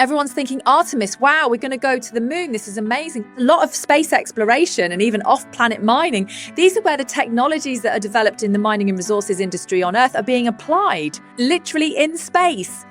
Everyone's thinking Artemis, wow, we're going to go to the moon. This is amazing. A lot of space exploration and even off-planet mining. These are where the technologies that are developed in the mining and resources industry on Earth are being applied, literally in space.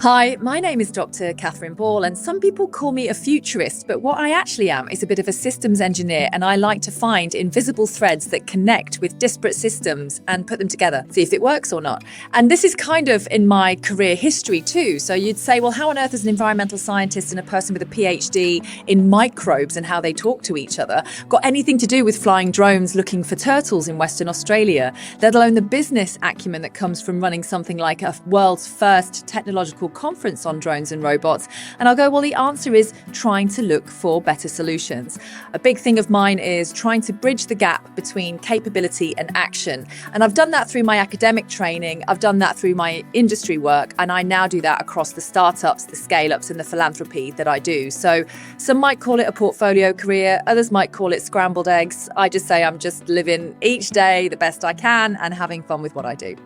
Hi, my name is Dr. Catherine Ball, and some people call me a futurist, but what I actually am is a bit of a systems engineer, and I like to find invisible threads that connect with disparate systems and put them together, see if it works or not. And this is kind of in my career history too. So you'd say, well, how on earth is an environmental scientist and a person with a PhD in microbes and how they talk to each other got anything to do with flying drones looking for turtles in Western Australia, let alone the business acumen that comes from running something like a world's first technological conference on drones and robots? And I'll go, well, the answer is trying to look for better solutions. A big thing of mine is trying to bridge the gap between capability and action. And I've done that through my academic training. I've done that through my industry work. And I now do that across the startups, the scale-ups and the philanthropy that I do. So some might call it a portfolio career. Others might call it scrambled eggs. I just say I'm just living each day the best I can and having fun with what I do.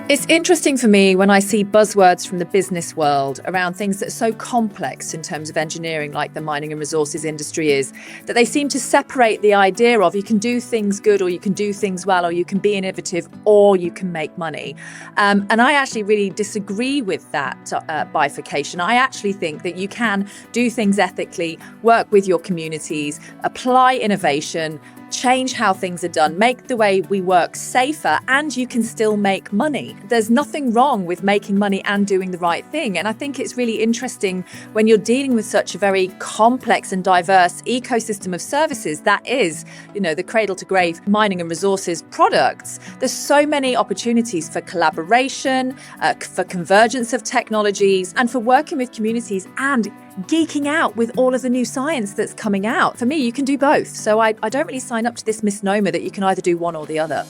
It's interesting for me when I see buzzwords from the business world around things that are so complex in terms of engineering, like the mining and resources industry is, that they seem to separate the idea of you can do things good or you can do things well or you can be innovative or you can make money. And I actually really disagree with that bifurcation. I actually think that you can do things ethically, work with your communities, apply innovation, change how things are done, make the way we work safer, and you can still make money. There's nothing wrong with making money and doing the right thing. And I think it's really interesting when you're dealing with such a very complex and diverse ecosystem of services that is, the cradle to grave mining and resources products. There's so many opportunities for collaboration, for convergence of technologies, and for working with communities and geeking out with all of the new science that's coming out. For me, you can do both. So I don't really sign up to this misnomer that you can either do one or the other.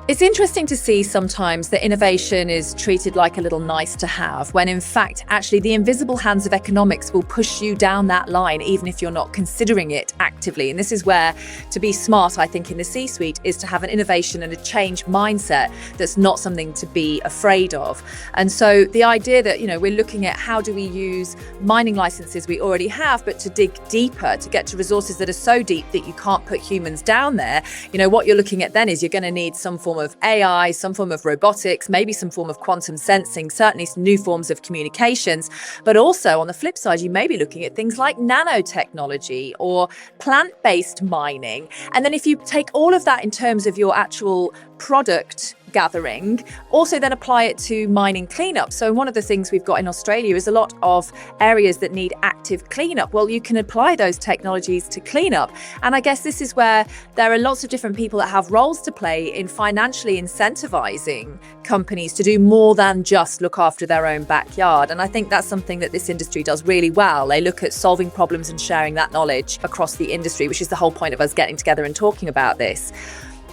It's interesting to see sometimes that innovation is treated like a little nice to have, when in fact, actually the invisible hands of economics will push you down that line, even if you're not considering it actively. And this is where to be smart, I think, in the C-suite is to have an innovation and a change mindset that's not something to be afraid of. And so the idea that, we're looking at how do we use mining licenses we already have, but to dig deeper, to get to resources that are so deep that you can't put humans down there, what you're looking at then is you're going to need some form of AI, some form of robotics, maybe some form of quantum sensing, certainly some new forms of communications. But also on the flip side, you may be looking at things like nanotechnology or plant-based mining. And then if you take all of that in terms of your actual product gathering, also then apply it to mining cleanup. So one of the things we've got in Australia is a lot of areas that need active cleanup. Well, you can apply those technologies to cleanup. And I guess this is where there are lots of different people that have roles to play in financially incentivizing companies to do more than just look after their own backyard. And I think that's something that this industry does really well. They look at solving problems and sharing that knowledge across the industry, which is the whole point of us getting together and talking about this.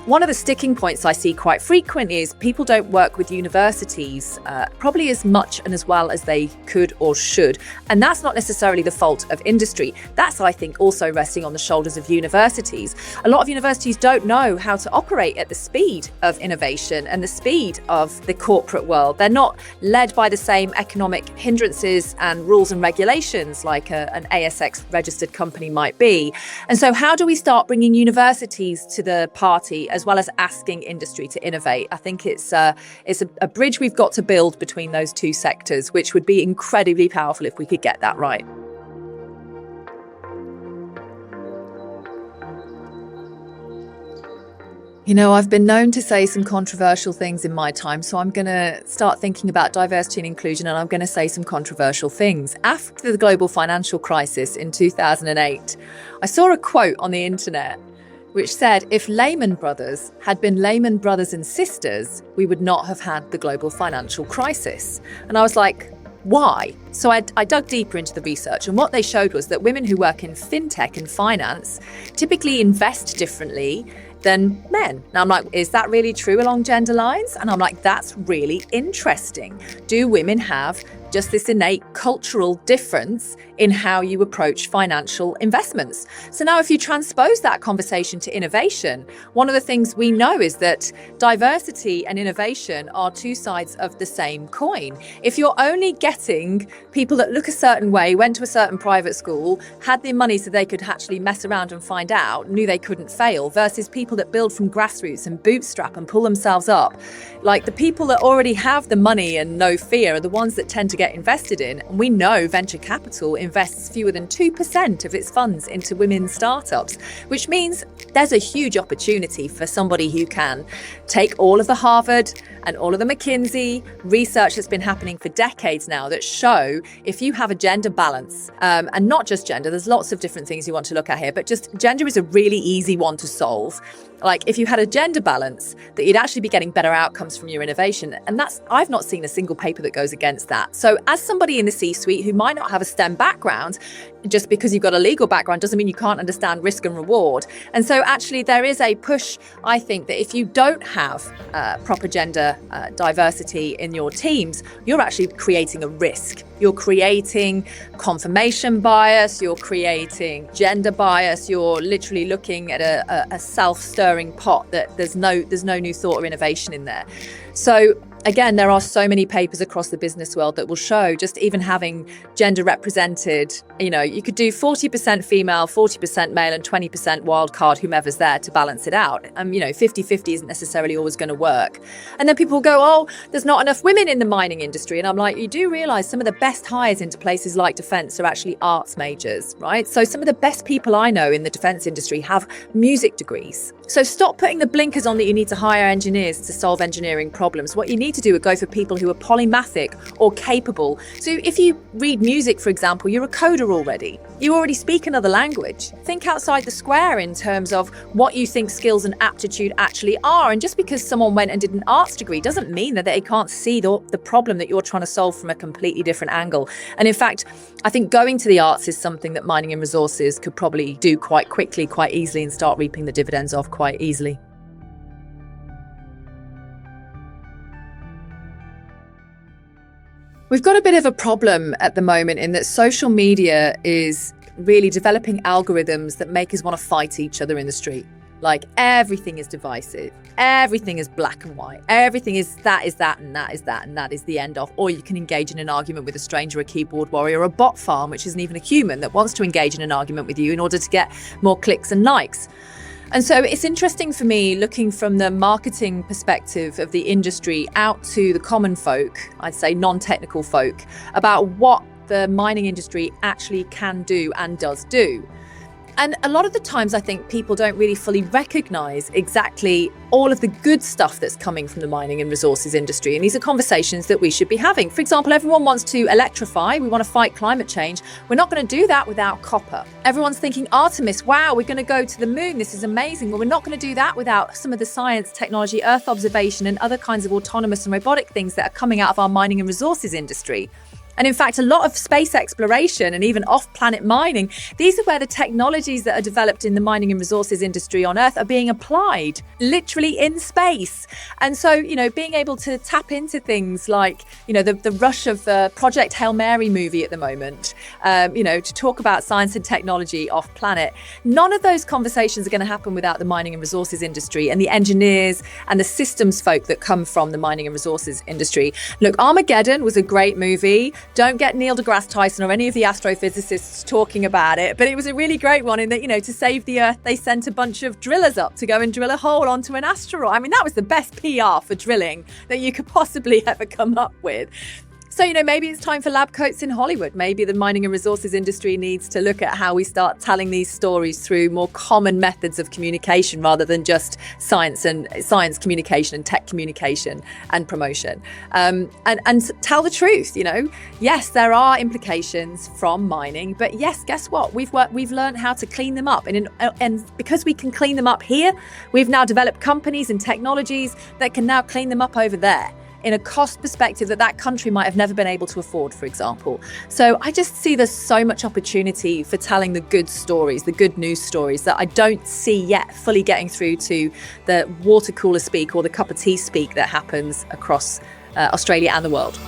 One of the sticking points I see quite frequently is people don't work with universities probably as much and as well as they could or should. And that's not necessarily the fault of industry. That's, I think, also resting on the shoulders of universities. A lot of universities don't know how to operate at the speed of innovation and the speed of the corporate world. They're not led by the same economic hindrances and rules and regulations like an ASX registered company might be. And so how do we start bringing universities to the party as well as asking industry to innovate? I think it's a bridge we've got to build between those two sectors, which would be incredibly powerful if we could get that right. I've been known to say some controversial things in my time, so I'm going to start thinking about diversity and inclusion, and I'm going to say some controversial things. After the global financial crisis in 2008, I saw a quote on the internet which said, if Lehman Brothers had been Lehman Brothers and Sisters, we would not have had the global financial crisis. And I was like, why? So I dug deeper into the research, and what they showed was that women who work in fintech and finance typically invest differently than men. Now I'm like, is that really true along gender lines? And I'm like, that's really interesting. Do women have just this innate cultural difference in how you approach financial investments? So now if you transpose that conversation to innovation, one of the things we know is that diversity and innovation are two sides of the same coin. If you're only getting people that look a certain way, went to a certain private school, had the money so they could actually mess around and find out, knew they couldn't fail, versus people that build from grassroots and bootstrap and pull themselves up, like the people that already have the money and no fear are the ones that tend to get invested in. And we know venture capital invests fewer than 2% of its funds into women's startups, which means there's a huge opportunity for somebody who can take all of the Harvard and all of the McKinsey research that's been happening for decades now that show if you have a gender balance, and not just gender, there's lots of different things you want to look at here, but just gender is a really easy one to solve. Like if you had a gender balance, that you'd actually be getting better outcomes from your innovation. And I've not seen a single paper that goes against that. So as somebody in the C-suite who might not have a STEM background, just because you've got a legal background doesn't mean you can't understand risk and reward. And so actually there is a push, I think, that if you don't have proper gender diversity in your teams, you're actually creating a risk. You're creating confirmation bias, you're creating gender bias, you're literally looking at a self-stirring pot that there's no new thought or innovation in there. So again, there are so many papers across the business world that will show just even having gender represented, you could do 40% female, 40% male and 20% wild card, whomever's there to balance it out. 50-50 isn't necessarily always going to work. And then people go, oh, there's not enough women in the mining industry. And I'm like, you do realize some of the best hires into places like defense are actually arts majors, right? So some of the best people I know in the defense industry have music degrees. So stop putting the blinkers on that you need to hire engineers to solve engineering problems. What you need to do is go for people who are polymathic or capable. So if you read music, for example, you're a coder already. You already speak another language. Think outside the square in terms of what you think skills and aptitude actually are. And just because someone went and did an arts degree doesn't mean that they can't see the problem that you're trying to solve from a completely different angle. And in fact, I think going to the arts is something that mining and resources could probably do quite quickly, quite easily, and start reaping the dividends of quite easily. We've got a bit of a problem at the moment in that social media is really developing algorithms that make us want to fight each other in the street. Like everything is divisive, everything is black and white, everything is that, and that is that, and that is the end of. Or you can engage in an argument with a stranger, a keyboard warrior, or a bot farm, which isn't even a human, that wants to engage in an argument with you in order to get more clicks and likes. And so it's interesting for me looking from the marketing perspective of the industry out to the common folk, I'd say non-technical folk, about what the mining industry actually can do and does do. And a lot of the times I think people don't really fully recognize exactly all of the good stuff that's coming from the mining and resources industry. And these are conversations that we should be having. For example, everyone wants to electrify. We want to fight climate change. We're not going to do that without copper. Everyone's thinking Artemis, wow, we're going to go to the moon. This is amazing. Well, we're not going to do that without some of the science, technology, Earth observation, and other kinds of autonomous and robotic things that are coming out of our mining and resources industry. And in fact, a lot of space exploration and even off-planet mining, these are where the technologies that are developed in the mining and resources industry on Earth are being applied, literally in space. And so, being able to tap into things like, the rush of the Project Hail Mary movie at the moment, to talk about science and technology off-planet. None of those conversations are going to happen without the mining and resources industry and the engineers and the systems folk that come from the mining and resources industry. Look, Armageddon was a great movie. Don't get Neil deGrasse Tyson or any of the astrophysicists talking about it, but it was a really great one in that, to save the Earth, they sent a bunch of drillers up to go and drill a hole onto an asteroid. I mean, that was the best PR for drilling that you could possibly ever come up with. So, maybe it's time for lab coats in Hollywood. Maybe the mining and resources industry needs to look at how we start telling these stories through more common methods of communication rather than just science communication and tech communication and promotion. And tell the truth, Yes, there are implications from mining, but yes, guess what? We've learned how to clean them up. And because we can clean them up here, we've now developed companies and technologies that can now clean them up over there. in a cost perspective that country might have never been able to afford, for example. So I just see there's so much opportunity for telling the good stories, the good news stories that I don't see yet fully getting through to the water cooler speak or the cup of tea speak that happens across Australia and the world.